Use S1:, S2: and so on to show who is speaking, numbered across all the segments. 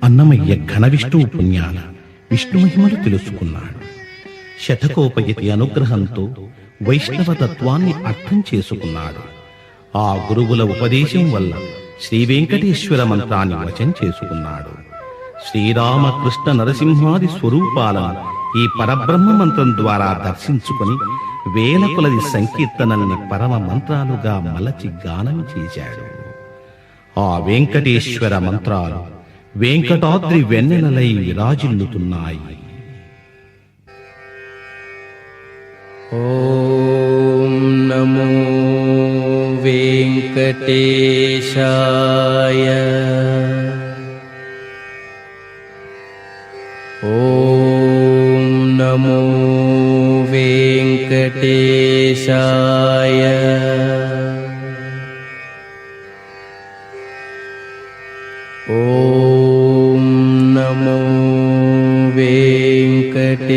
S1: అన్నమయ్య ఘన విష్ణువు పుణ్యాల విష్ణు మహిమలు తెలుసుకున్నాడు. శతకోపయతి అనుగ్రహంతో వైష్ణవ తత్వాన్ని అర్థం చేసుకున్నాడు. ఆ గురువుల ఉపదేశం వల్ల శ్రీ వెంకటేశ్వర మంత్రాన్ని వచం చేసుకున్నాడు. శ్రీరామకృష్ణ నరసింహాది స్వరూపాలను ఈ పరబ్రహ్మ మంత్రం ద్వారా దర్శించుకుని వేల కొలది సంకీర్తనల్ని పరమ మంత్రాలుగా మలచి గానం చేశాడు. ఆ వెంకటేశ్వర మంత్రాలు వెంకటాద్రి వెన్నెలలై విరాజిల్లుతున్నాయి.
S2: ఓం నమో వెంకటేశాయ. ఓం నమో వెంకటేశాయ. ఓం నమో వెంకటేశాయ.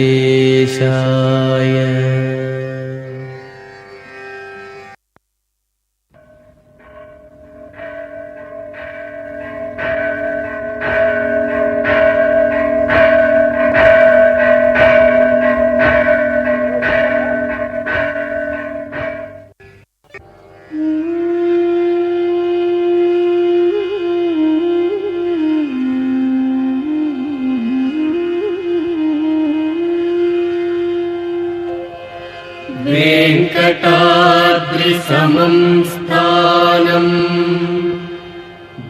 S3: वेंकटाद्रि समं स्थानं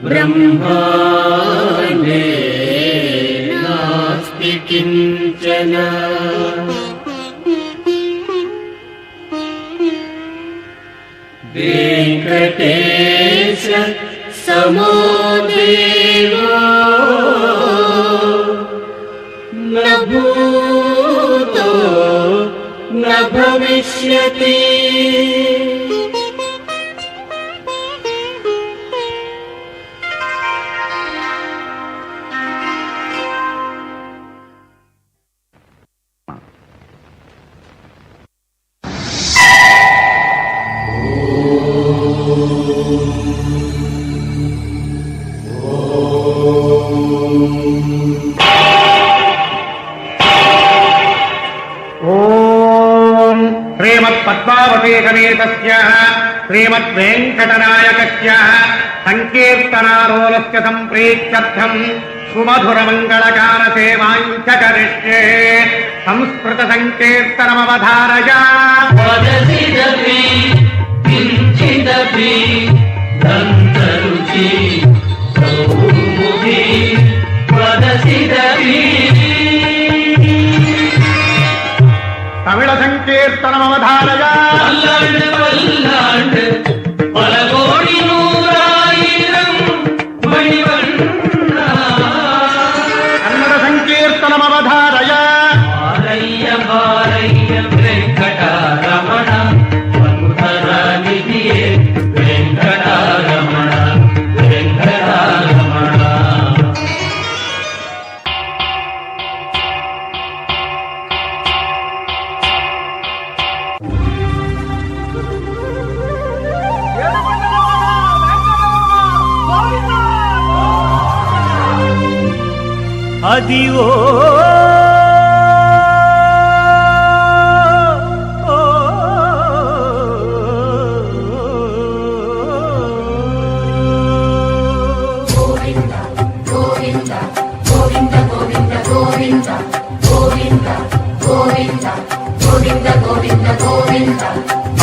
S3: ब्रह्माण्डे नास्ति किंचन. वेंकटेश समो देवो न भूतो न भविष्यति.
S4: పద్మావతి సమేతస్య శ్రీమద్వేంకటనాయకస్య సంకీర్తనారోలస్య సంప్రీత్యర్థం సుమధురమంగళగాన సేవాంచ కరిష్యే. సంస్కృత సంకీర్తనమవధారయ.
S3: వదసిదపి కించిదపి దంతరుచి సౌముఖి వదసిదపి.
S4: తమిళ సంకీర్తనమవధారయ.
S3: పల్లాండ్ పల్లాండ్ పలగోడి నూరాయిరం మణివన్న.
S4: కన్నడ సంకీర్తనమవధారయ.
S3: బారయ్య బారయ్య వెంకటరమణ మధుర నిధియే వెంకటరమణ వెంకటరమణ.
S2: అదివో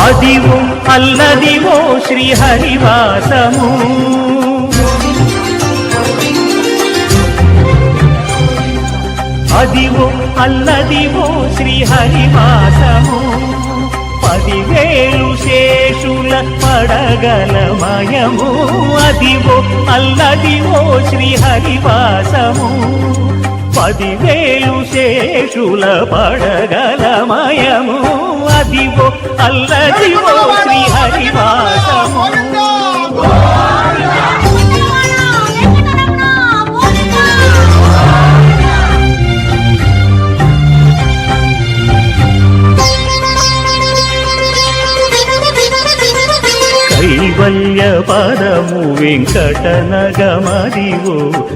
S2: అదివో అల్లదివో శ్రీహరివాసము. అదివో అల్లదివో శ్రీహరివాసము. 10,000 శేషుల పడగలమయము. అదివో అల్లదివో శ్రీహరివాసము. 10,000 శేషుల పడగలమయము. అదివో అల్లదివో శ్రీహరివాసము. కైవల్య పదము వెంకటనగమదివో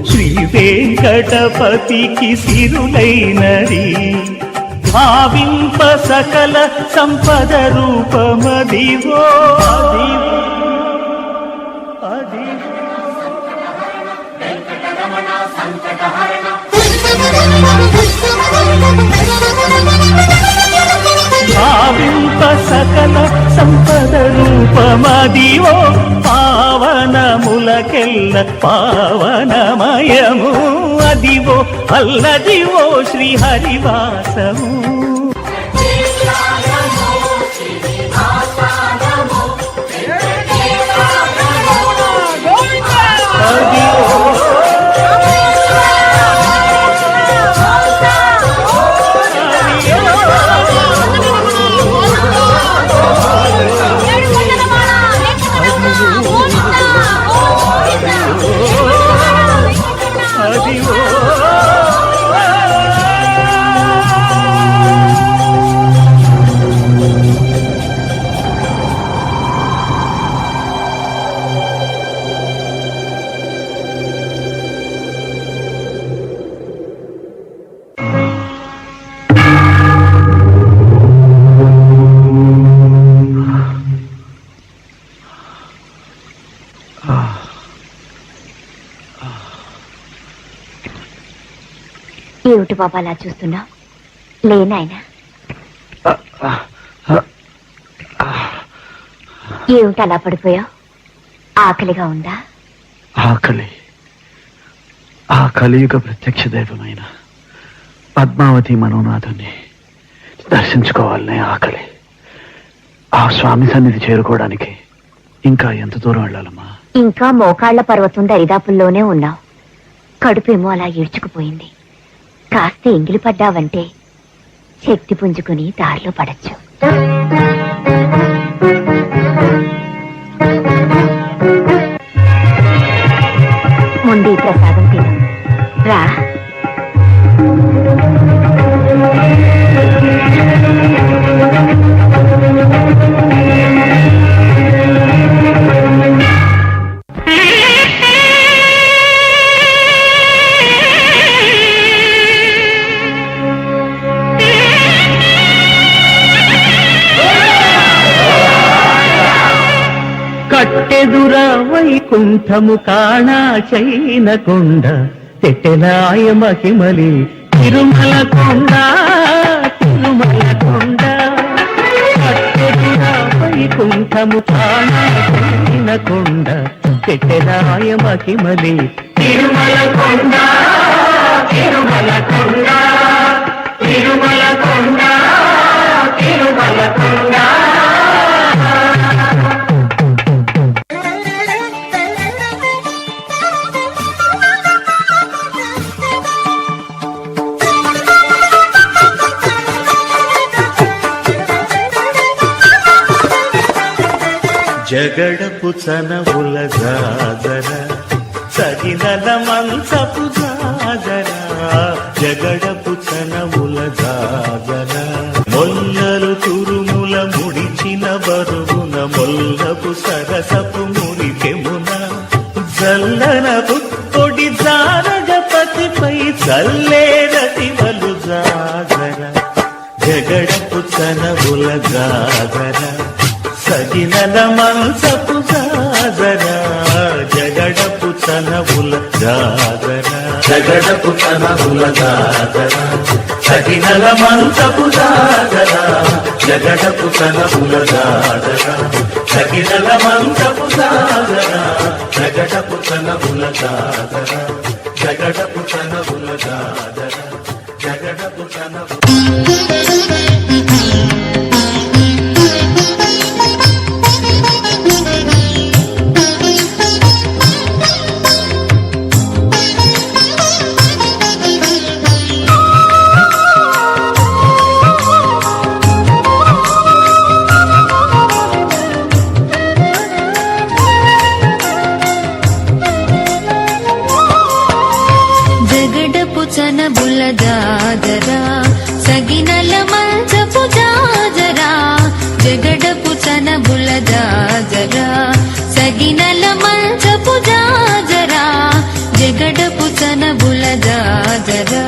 S2: శ్రీ వెంకటపతికి సిరులైనది భావింప సకల సంపద రూపమదివో భావింప సకల సంపద రూపమదివో పావనములకెల్ల పావనమయము అదివో అల్లదివో శ్రీహరివాసము
S5: ఏమిటి బాబా అలా చూస్తున్నావు? లేనాయనా ఏమిటి అలా పడిపోయావు? ఆకలిగా ఉందా?
S6: ఆకలి ఆ కలియుగ ప్రత్యక్ష దైవమైన పద్మావతి మనోనాథుని దర్శించుకోవాలనే ఆకలి. ఆ స్వామి సన్నిధి చేరుకోవడానికి ఇంకా ఎంత దూరం వెళ్ళాలమ్మా?
S5: ఇంకా మోకాళ్ల పర్వతం దరిదాపుల్లోనే ఉన్నావు. కడుపేమో అలా ఈడ్చుకుపోయింది. కాస్త ఎంగిలి పడ్డావంటే శక్తి పుంజుకుని దారిలో పడచ్చు. ముందు ప్రసాదం తిను రా.
S2: కట్టెదుర వైకుంఠము కాణా చైన కొండ తెట్టెలాయ మహిమలి తిరుమల కొండ తిరుమల కొండ కట్టెదుర వైకుంఠము కాణా చైన కొండ తెట్టెలాయ మహిమలి తిరుమల కొండ తిరుమల కొండ తిరుమల కొండ తిరుమల కొండ. జగడపు చనవుల జాగర సగినల మంచపు జాగర జగడపు చనవుల జాగర మొల్లలు తురుముల ముడిచిన బరువున మొల్లపు సరసపు మురికెమున జల్లన పుట్టొడి జారగపతిపై చల్లేరతివలు జాగర జగడపు చనవుల జాగర సగినల మంచపు జాగర జగడపు చనవుల జాగర జగడపు చనవుల జాగర సగినల మంచపు జాగర జగడపు చనవుల జాగర సగినల మంచపు జాగర జగడపు చనవుల జాగర జగడపు చనవుల జాగర జగడపు చనవుల
S7: చనబుల జాజరా సగినల మంచపు జాజరా జగడపు చనబుల జాజరా సగి జగడపు చనబుల జాజరా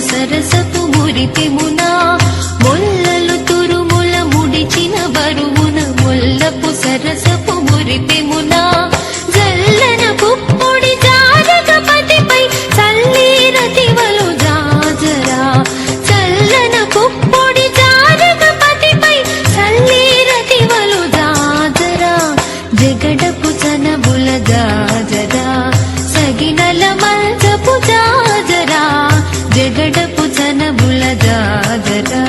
S7: సరసపు మురిపెమునా మొల్లలు తురుముల ముడిచిన బరువున మొల్లపు సరసపు మురిపెమునా జల్లన పుప్పొడి జారగపతిపై చల్లీరతివలు జాజరా చల్లన పుప్పొడి జారగపతిపై చల్లీరతివలు జాజరా జగడపు చనబుల జాజరా సగినల మల్చపు జాజరా జగడపు చనబుల జాజరా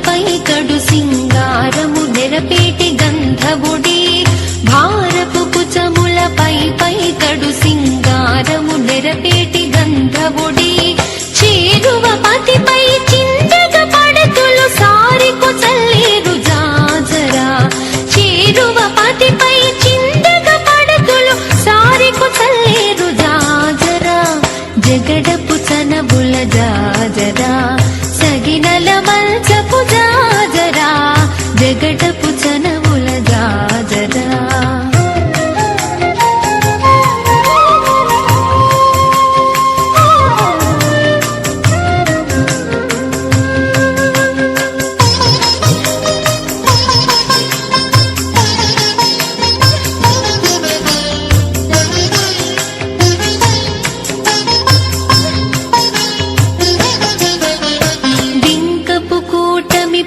S7: పై కడు సింగారము నెరపేటి గంధవుడి భారపు కుచముల పై కడు సింగారము నెరపేటి గంధవుడి చేరువ పతిపై చిందగ పడతులు సారికు చల్లేరు జాజరా చేరువ పతిపై చిందగ పడతులు సారికు చల్లేరు జాజరా జగడపు చనబుల జాజరా సగినల మల్చపు జాజరా జగడపు చనబుల జాజరా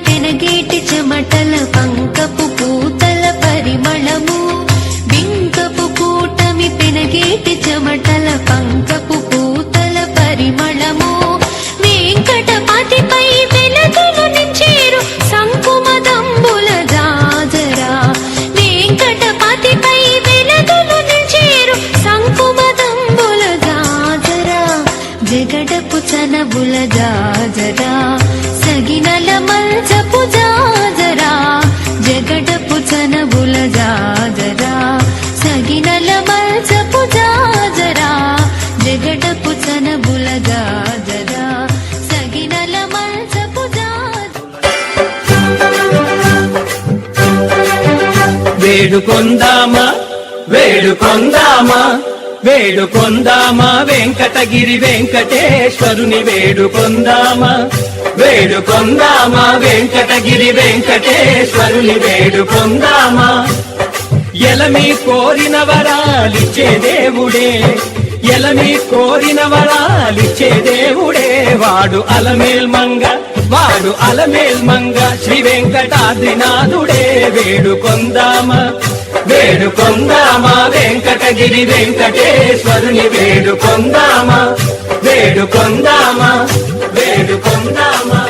S7: పెనగేటి చెమటల పంకపు పూతల పరిమళము బింకపు కూటమి పెనగేటి చెమటల పంకపు పూతల పరిమళము వెంకటపతిపై వెలతులు నించేరు సంకుమదంబుల జాజరా వెంకటపతిపై వెలతులు నించేరు సంకుమదంబుల జాజరా జగడపు చనబుల జాజరా సగినల మల్చపు జాజరా జగడపు చనబుల జాజరా సగినల మల్చపు జాజరా జగడపు చనబుల జాజరా సగినల మల్చపు
S3: వేడుకొందామా వేడుకొందామా వేడుకొందామా వెంకటగిరి వెంకటేశ్వరుని వేడుకొందామా వేడుకొందామా వెంకటగిరి వెంకటేశ్వరుని వేడుకొందామా ఎలమి కోరిన వరాలిచ్చే దేవుడే ఎలమి కోరిన వరాలిచ్చే దేవుడే వాడు అలమేల్మంగ శ్రీ వెంకటాద్రినాథుడే వేడుకొందామా వేడుకొందామా వెంకటగిరి వెంకటేశ్వరుని వేడుకొందామా వేడుకొందామా వేడుకొందామా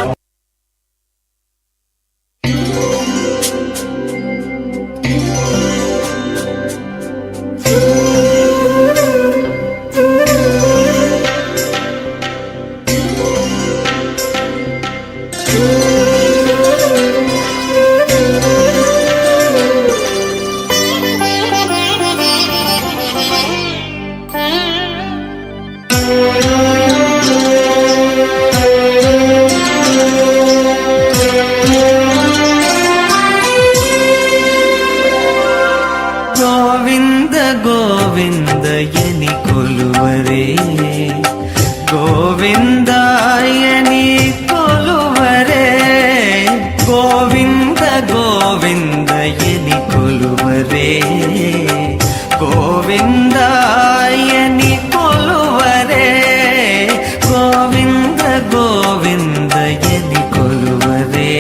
S3: గోవిందయని కొలువరే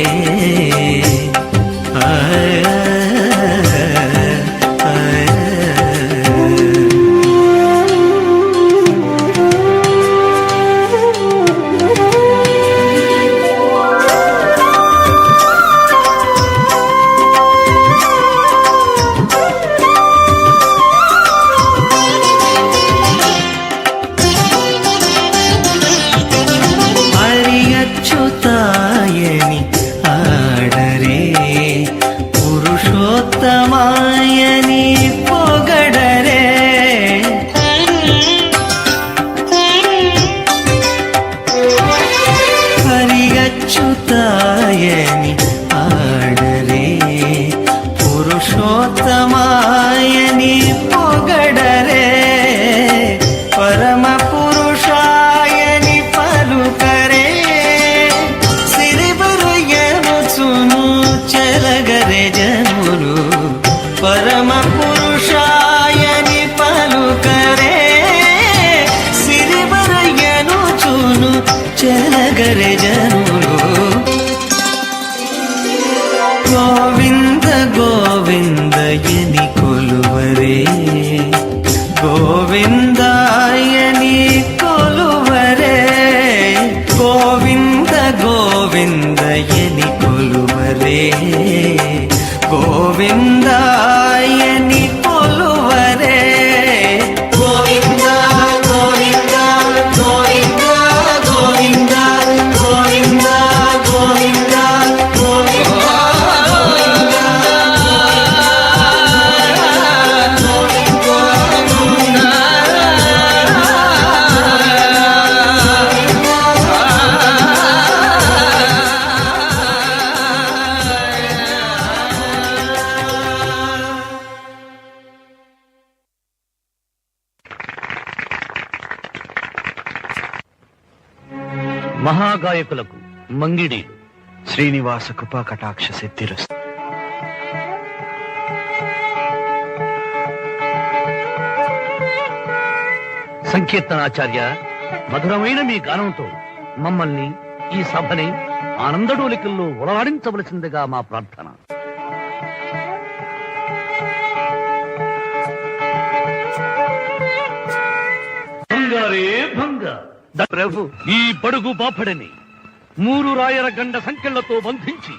S3: అచ్యుతాయని ఆడరే పురుషోత్తమాయని పొగడరే హరి అచ్యుతాయని ఆడరే పురుషోత్తమాయని పొగడరే పరమ పురుషాయని పలుకరే చెలగరే జనులు పరమ పురుషాయని పలుకరే సిరివరయ్యను చూను చెలగరే జనులు గోవింద గోవిందయని కొలువరే గోవిందాయని కొలువరే గోవింద గోవిందయని కొలువరే గోవిందాయని కొలువరే గోవింద గోవింద గోవింద గోవింద గోవింద గోవింద
S6: మహాగాయకులకు మంగిడి శ్రీనివాస కృపా కటాక్ష సిద్ధిరస్తు. సంకీర్తనాచార్య, మధురమైన మీ గానంతో మమ్మల్ని ఈ సభని ఆనందడోలికల్లో ఉలలాడించవలసిందిగా మా ప్రార్థన. భంగారే భంగ ప్రభు, ఈ బడుగు బాపడని 3 రాయల గండ సంఖ్యలతో బంధించి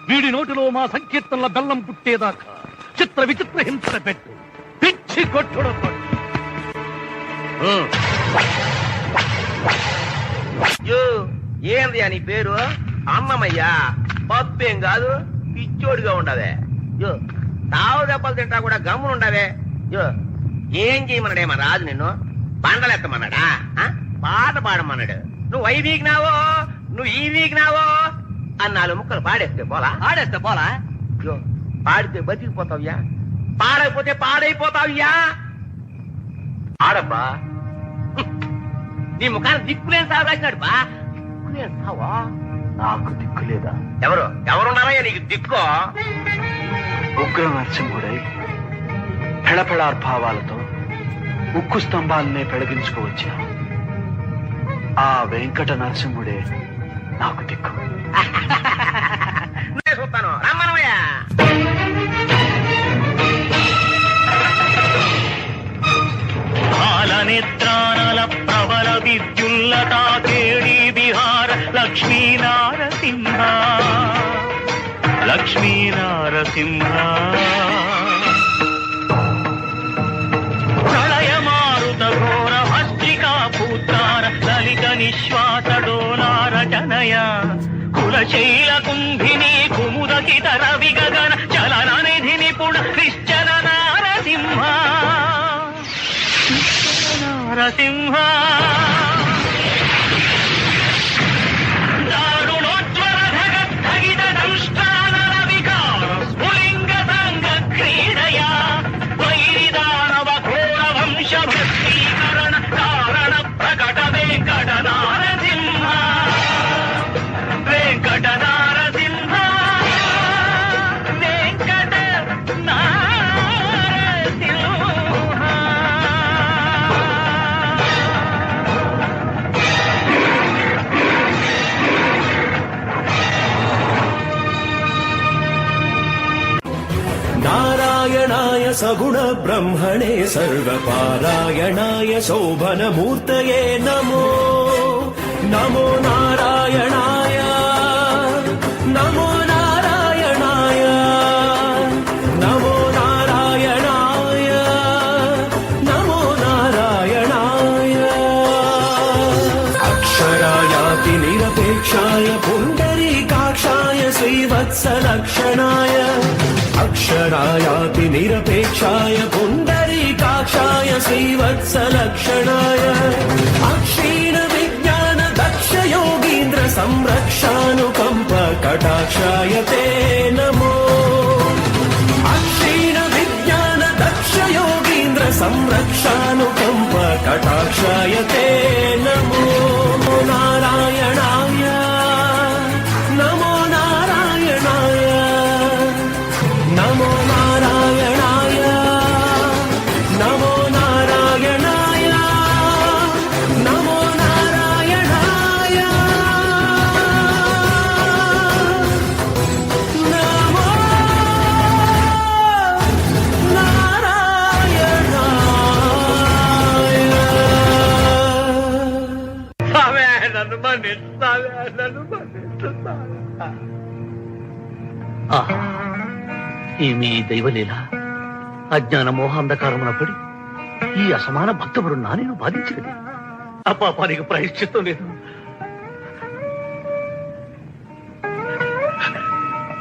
S6: వీడి నోటిలో మా సంకీర్తనల బెల్లం పుట్టేదాకా చిత్ర విచిత్ర హింసల పెట్టు, పిచ్చి కొట్టుడ
S8: ఏంది అని పేరు? అన్నమయ్యా, పప్పేం కాదు, పిచ్చోడిగా ఉండవే. తావు దెబ్బలు తింటా కూడా గమ్మునుండవే. ఏం చేయమన్నాడే మా రాజు నిన్ను? బండలెత్తమన్నాడా? పాట పాడమన్నాడు. నువ్వు అయి వీగినావో, నువ్వు ఈ వీగినావో అని 4 ముక్కలు పాడేస్తే పోలా? పాడితే బతికిపోతావ్యా, పాడైపోతే పాడైపోతావ్యా. ఆడబ్బా, నీ ముఖాన్ని దిక్కులేని సాగు రాసినాడు బా. దిక్కులేని సావా?
S6: నాకు దిక్కు లేదా?
S8: ఎవరున్నారయ్యా నీకు దిక్కు?
S6: ఉగ్ర నరసింహుడై పెళపెళార్భావాలతో ఉక్కు స్తంభాలనే పెళగించుకోవచ్చా ఆ వెంకట నరసింహుడే నాకు దిక్కు.
S8: నేను చూస్తాను, రమ్మనమయ్యా.
S2: బాలనేత్రానల ప్రబల విద్యుల్లతా కేడి బిహార లక్ష్మీ నారసింహ, లక్ష్మీ నారసింహ. ప్రళయమారుత ఘోర భస్త్రికా పూత్రార లలిత నిశ్వాస డోలార జనయ కులశైల కుంభిని కుముదకితర విగగన చలన నిధి నిపుణ నిశ్చల నారసింహ, నారసింహ. దారుణోజ్వల ధగిత దంష్ట్రానల వికార స్ఫులింగ సంగ క్రీడయా వైరిదానవ ఘోర వంశ భస్మీకరణ కారణ ప్రకట వెంకట నారసింహ, వెంకట నారసింహ, వెంకట నారసింహ.
S3: सगुण ब्रह्मणे सर्वपारायणाय शोभनमूर्तये नमो नमो नारायणाय नमो नारायणाय नमो नारायणाय नमो नारायणाय अक्षरायाति निरपेक्षाय पुण्डरीकाक्षाय श्रीवत्सलक्षणाय अक्षरायाति निरपेक्षाय पुण्डरीकाक्षाय श्रीवत्सलक्षणाय अक्षीण विज्ञान दक्ष योगीन्द्र संरक्षानुकम्प कटाक्षाय ते नमो अक्षीण विज्ञान दक्ष योगीन्द्र संरक्षानुकम्प कटाक्षाय ते नमो नारायणाय नमो नारायणाय नमो नारायणाय नमो नारायणाय नमो नारायणाय नमो नारायणाय
S6: స్వామి నన్ను మన్నిస్తావే నన్ను మన్నిస్తావా ఈ మీ దైవలీల అజ్ఞాన మోహాంధకారమున పడి ఈ అసమాన భక్త బృందాన్ని బాధించినది ఆ పాపానికి ప్రాయశ్చిత్తం లేదు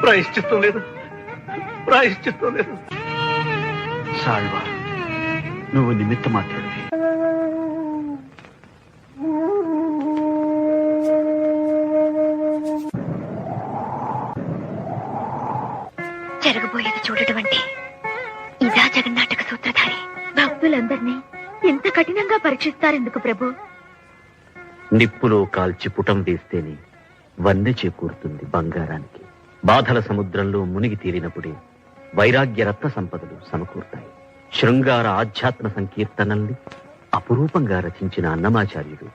S6: ప్రాయశ్చిత్తం లేదు ప్రాయశ్చిత్తం లేదు సాల్వా నువ్వు నిమిత్త మాత్రమే
S5: జరగబోయేది చూడటం అంటే ఇదా జగన్నాటక సూత్రధారి భక్తులందరినీ ఎంత కఠినంగా పరీక్షిస్తారెందుకు ప్రభు?
S9: నిప్పులో కాల్చి పుటం వేస్తేనే వన్నె చేకూరుతుంది బంగారానికి. బాధల సముద్రంలో మునిగి తీరినప్పుడే వైరాగ్య రత్న సంపదలు సమకూరుతాయి. శృంగార ఆధ్యాత్మ సంకీర్తనల్ని అపురూపంగా రచించిన అన్నమాచార్యుడు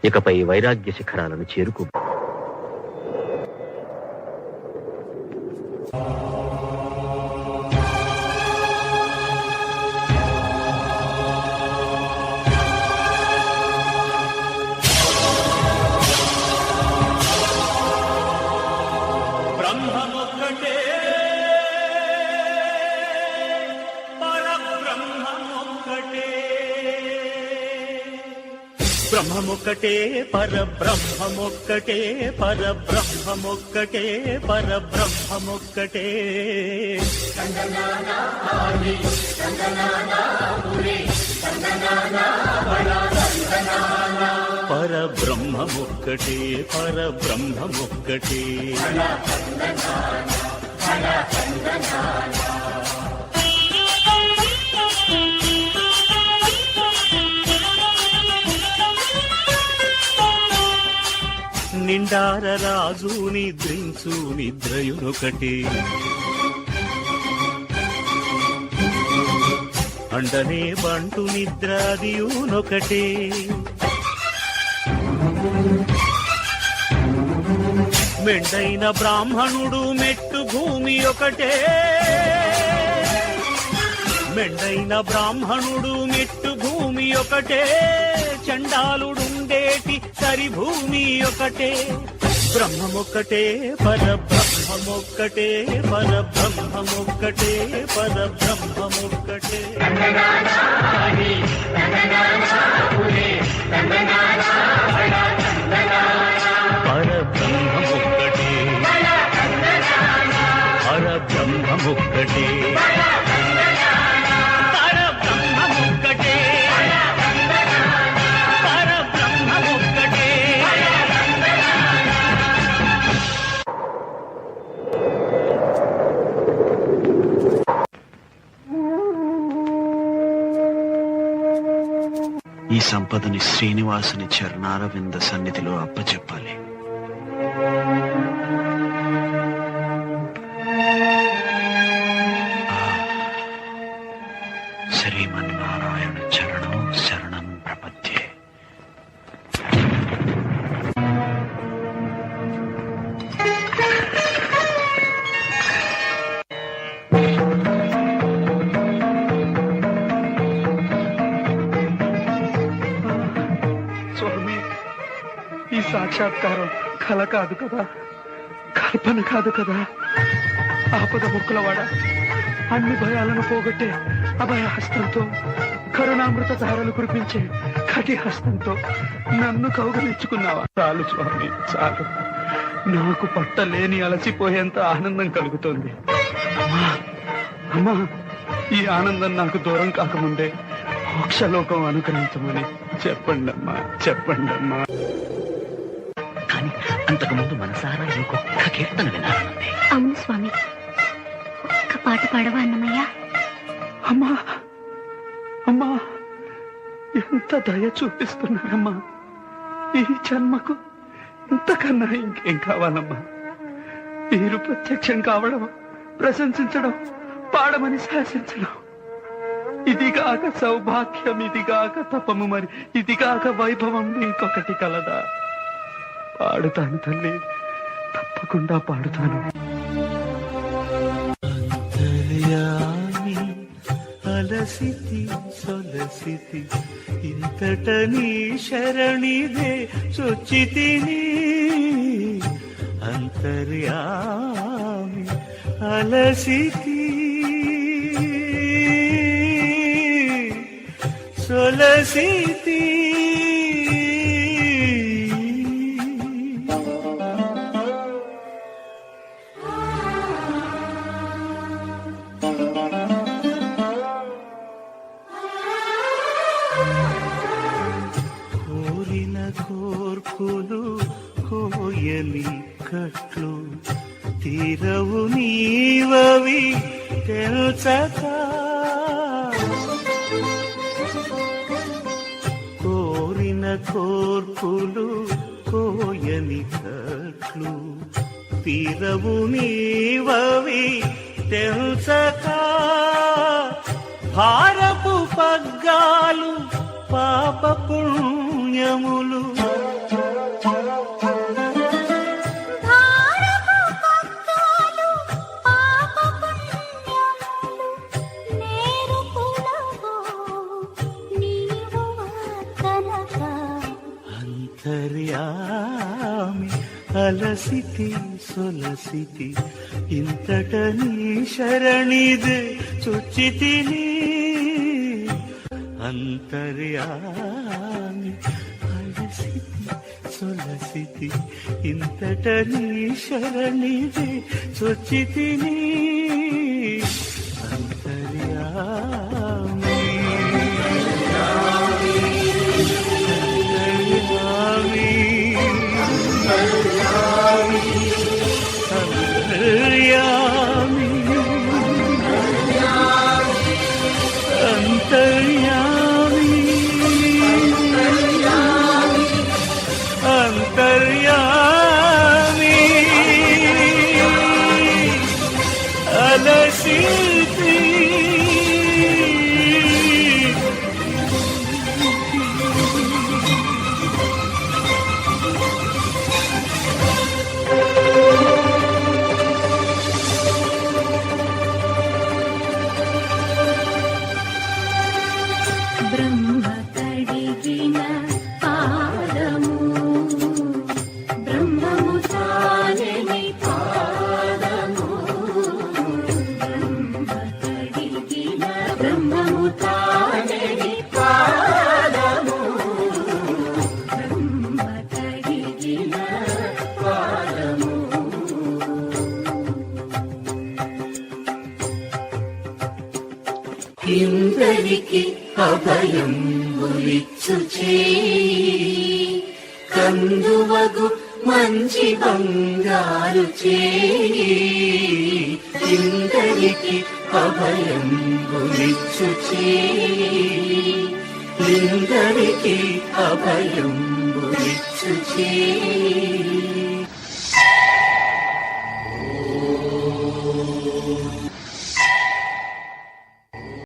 S9: ఇకపై వైరాగ్య శిఖరాలను చేరుకో.
S3: బ్రహ్మమొక్కటే పరబ్రహ్మమొక్కటే పరబ్రహ్మమొక్కటే పరబ్రహ్మమొక్కటే పరబ్రహ్మమొక్కటే పరబ్రహ్మమొక్కటే నిండార రాజు నిద్రించు నిద్రయునొకటి అండనే బంటు నిద్రాదియునొకటి మెండైన బ్రాహ్మణుడు మెట్టు భూమి ఒకటే మెండైన బ్రాహ్మణుడు మెట్టు భూమి ఒకటే చండాలుడుండేటి సరి భూమి ఒకటే బ్రహ్మమొక్కటే పరబ్రహ్మమొక్కటే పరబ్రహ్మమొక్కటే పరబ్రహ్మమొక్కటే పరబ్రహ్మమొక్కటే పరబ్రహ్మమొక్కటే
S10: ఈ సంపదని శ్రీనివాసుని చరణారవింద సన్నిధిలో అప్పచెప్పాలి. శ్రీమన్నారాయణ చరణం శరణం ప్రపద్యే.
S3: సాక్షాత్కారం కల కాదు కదా, కల్పన కాదు కదా. ఆపద ముక్కులవాడ, అన్ని భయాలను పోగొట్టే అభయ హస్తంతో, కరుణామృత ధారలు కురిపించే కటి హస్తంతో నన్ను కౌగలించుకున్నావా? చాలు స్వామి, చాలు. నాకు పట్టలేని అలసిపోయేంత ఆనందం కలుగుతోంది. అమ్మా, అమ్మా, ఈ ఆనందం నాకు దూరం కాకముందే మోక్షలోకం అనుగ్రహించమని చెప్పండి అమ్మా, చెప్పండి అమ్మా.
S9: కానీ అంతకుముందు మనసారా ఇంకొక కీర్తన వినాలనుంది.
S5: అవును స్వామి, ఒక్క పాట పాడవా అన్నమయ్య?
S3: అమ్మా, అమ్మా, ఎంత దయ చూపిస్తున్నారమ్మా. ఈ జన్మకు ఇంతకన్నా ఇంకేం కావాలమ్మా? మీరు ప్రత్యక్షం కావడం, ప్రశంసించడం, పాడమని శాసించడం, ఇదిగాక సౌభాగ్యం, ఇదిగాక తపము, మరి ఇదిగాక వైభవం ఇంకొకటి కలదా? పాడుతాను తల్లి, తప్పకుండా పాడుతాను. అలసితి సొలసితి ఇంతట నీ శరణిదే చొచ్చితిని. అంతర్యామి అలసితి సొలసితి. కోరిన కోర్కులు కోయని కట్లు తీరవు నీవవి తెలుసక. కోరిన కోర్కులు కోయని కట్లు తీరవు నీవవి తెలుసక. భారపు పగ్గాలు పాప పుణ్యములు, అంతర్యామి అలసితి సొలసితి ఇంతట నీ శరణిదే చొచ్చితిని. అంతర్యామి అలసితి సొలసితి ఇంతట నీ శరణిదే చొచ్చితిని. అంతర్యామి అంతర్యామి అలసితి.
S7: బ్రహ్మ కడిగిన పాదము, బ్రహ్మము తానని పాదము. బ్రహ్మ కడిగిన, బ్రహ్మము తానని పాదము. బ్రహ్మ కడిగిన పాదము. ఇందరికి అభయం గురిచ్చు చేయి, కందువగు మంచి బంగారు చేయి. ఇందరికి అభయం గురిచ్చు చేయి, ఇందరికి అభయం గురిచ్చు చేయి.